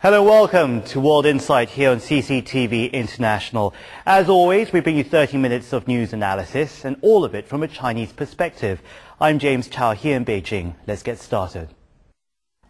Hello, welcome to World Insight here on CCTV International. As always, we bring you 30 minutes of news analysis and all of it from a Chinese perspective. I'm James Chow here in Beijing. Let's get started.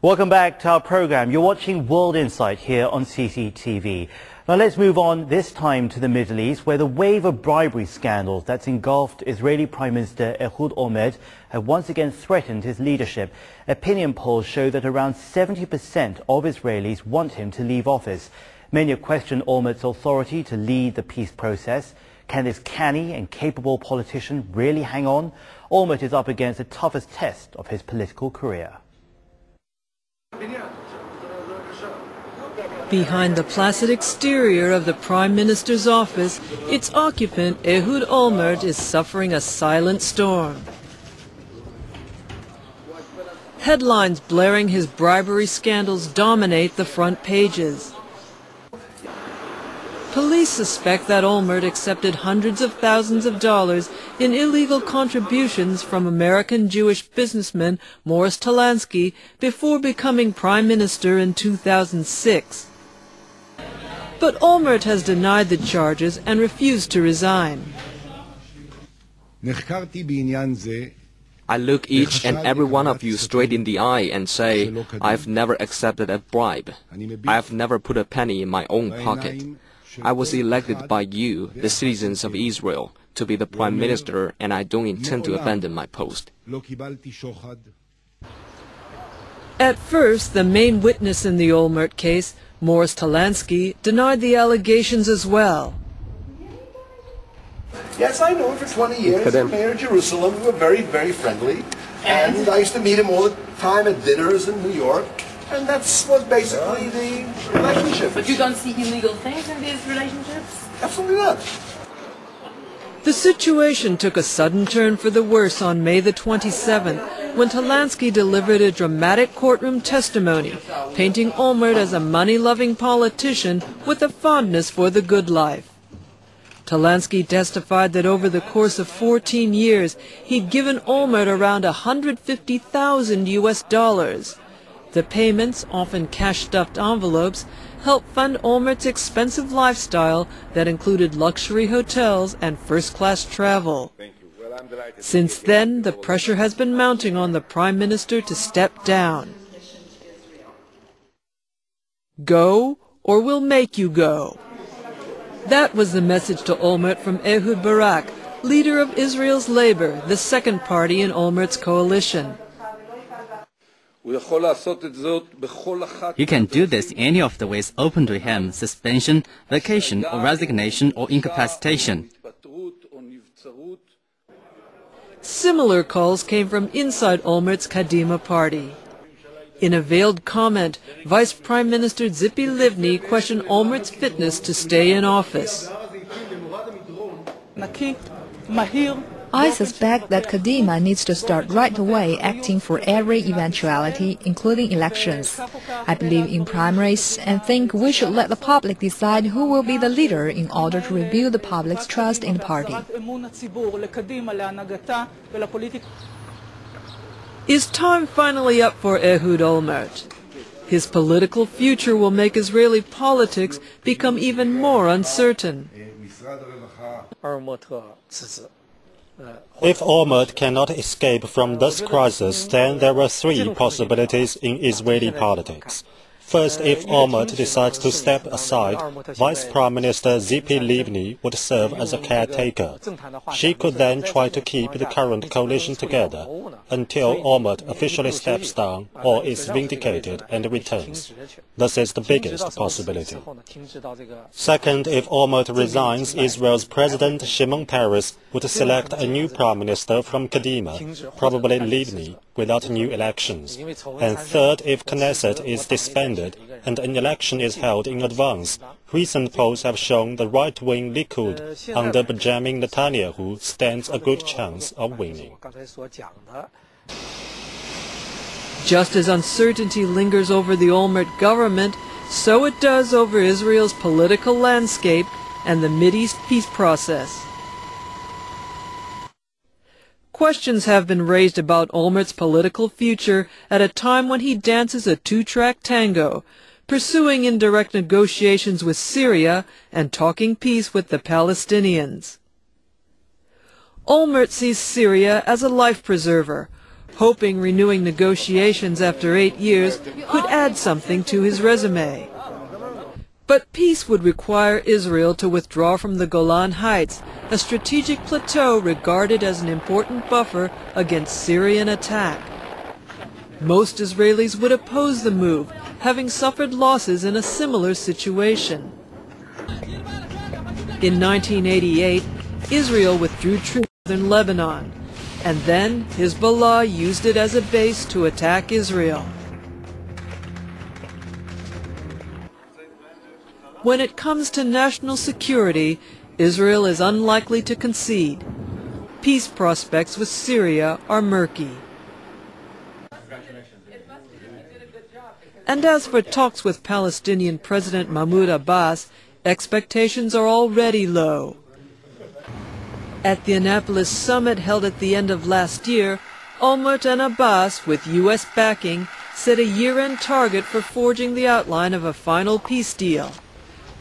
Welcome back to our program. You're watching World Insight here on CCTV. Now let's move on this time to the Middle East, where the wave of bribery scandals that's engulfed Israeli Prime Minister Ehud Olmert have once again threatened his leadership. Opinion polls show that around 70% of Israelis want him to leave office. Many have questioned Olmert's authority to lead the peace process. Can this canny and capable politician really hang on? Olmert is up against the toughest test of his political career. Behind the placid exterior of the Prime Minister's office, its occupant, Ehud Olmert, is suffering a silent storm. Headlines blaring his bribery scandals dominate the front pages. Police suspect that Olmert accepted hundreds of thousands of dollars in illegal contributions from American Jewish businessman Morris Talansky before becoming Prime Minister in 2006. But Olmert has denied the charges and refused to resign. I look each and every one of you straight in the eye and say, I've never accepted a bribe. I've never put a penny in my own pocket. I was elected by you, the citizens of Israel, to be the Prime Minister, and I don't intend to abandon my post. At first, the main witness in the Olmert case, Morris Talansky, denied the allegations as well. Yes, I know him for 20 years. Mayor of Jerusalem. We were very, very friendly. And I used to meet him all the time at dinners in New York. And that was basically the relationship. But you don't see illegal things in these relationships? Absolutely not. The situation took a sudden turn for the worse on May the 27th, when Talansky delivered a dramatic courtroom testimony, painting Olmert as a money-loving politician with a fondness for the good life. Talansky testified that over the course of 14 years, he'd given Olmert around $150,000 US. The payments, often cash-stuffed envelopes, helped fund Olmert's expensive lifestyle that included luxury hotels and first-class travel. Since then, the pressure has been mounting on the Prime Minister to step down. Go, or we'll make you go. That was the message to Olmert from Ehud Barak, leader of Israel's Labour, the second party in Olmert's coalition. He can do this any of the ways open to him: suspension, vacation, or resignation, or incapacitation. Similar calls came from inside Olmert's Kadima party. In a veiled comment, Vice Prime Minister Tzipi Livni questioned Olmert's fitness to stay in office. I suspect that Kadima needs to start right away acting for every eventuality, including elections. I believe in primaries and think we should let the public decide who will be the leader in order to rebuild the public's trust in the party. Is time finally up for Ehud Olmert? His political future will make Israeli politics become even more uncertain. If Olmert cannot escape from this crisis, then there are three possibilities in Israeli politics. First, if Olmert decides to step aside, Vice Prime Minister Tzipi Livni would serve as a caretaker. She could then try to keep the current coalition together until Olmert officially steps down or is vindicated and returns. This is the biggest possibility. Second, if Olmert resigns, Israel's President Shimon Peres would select a new Prime Minister from Kadima, probably Livni, without new elections. And third, if Knesset is disbanded and an election is held in advance, recent polls have shown the right-wing Likud under Benjamin Netanyahu stands a good chance of winning. Just as uncertainty lingers over the Olmert government, so it does over Israel's political landscape and the Mideast peace process. Questions have been raised about Olmert's political future at a time when he dances a two-track tango pursuing indirect negotiations with Syria and talking peace with the Palestinians. Olmert sees Syria as a life preserver, hoping renewing negotiations after 8 years could add something to his resume. But peace would require Israel to withdraw from the Golan Heights, a strategic plateau regarded as an important buffer against Syrian attack. Most Israelis would oppose the move, having suffered losses in a similar situation. In 1988, Israel withdrew troops in Lebanon, and then Hezbollah used it as a base to attack Israel. When it comes to national security, Israel is unlikely to concede. Peace prospects with Syria are murky. And as for talks with Palestinian President Mahmoud Abbas, expectations are already low. At the Annapolis summit held at the end of last year, Olmert and Abbas, with U.S. backing, set a year-end target for forging the outline of a final peace deal.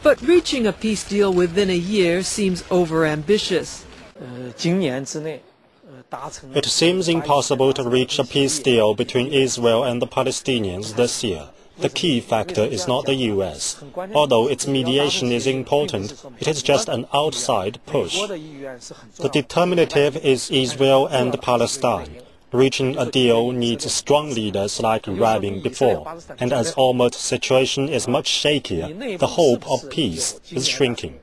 But reaching a peace deal within a year seems overambitious. It seems impossible to reach a peace deal between Israel and the Palestinians this year. The key factor is not the U.S. Although its mediation is important, it is just an outside push. The determinative is Israel and Palestine. Reaching a deal needs strong leaders like Rabin before, and as Olmert's situation is much shakier, the hope of peace is shrinking.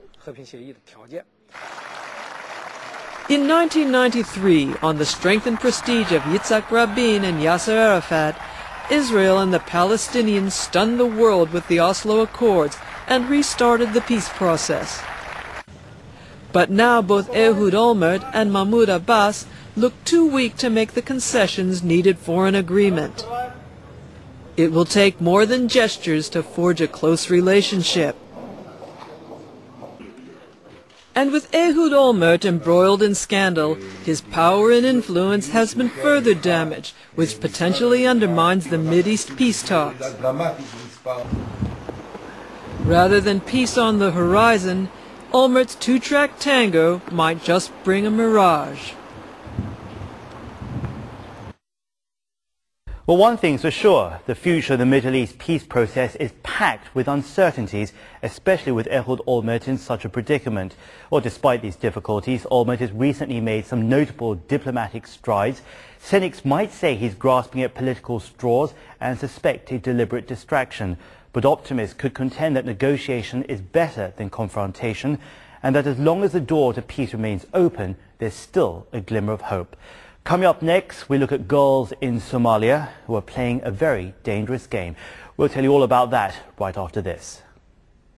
In 1993, on the strength and prestige of Yitzhak Rabin and Yasser Arafat, Israel and the Palestinians stunned the world with the Oslo Accords and restarted the peace process. But now both Ehud Olmert and Mahmoud Abbas look too weak to make the concessions needed for an agreement. It will take more than gestures to forge a close relationship. And with Ehud Olmert embroiled in scandal, his power and influence has been further damaged, which potentially undermines the Mideast peace talks. Rather than peace on the horizon, Olmert's two-track tango might just bring a mirage. Well, one thing's for sure, the future of the Middle East peace process is packed with uncertainties, especially with Ehud Olmert in such a predicament. Well, despite these difficulties, Olmert has recently made some notable diplomatic strides. Cynics might say he's grasping at political straws and suspect a deliberate distraction. But optimists could contend that negotiation is better than confrontation, and that as long as the door to peace remains open, there's still a glimmer of hope. Coming up next, we look at girls in Somalia who are playing a very dangerous game. We'll tell you all about that right after this.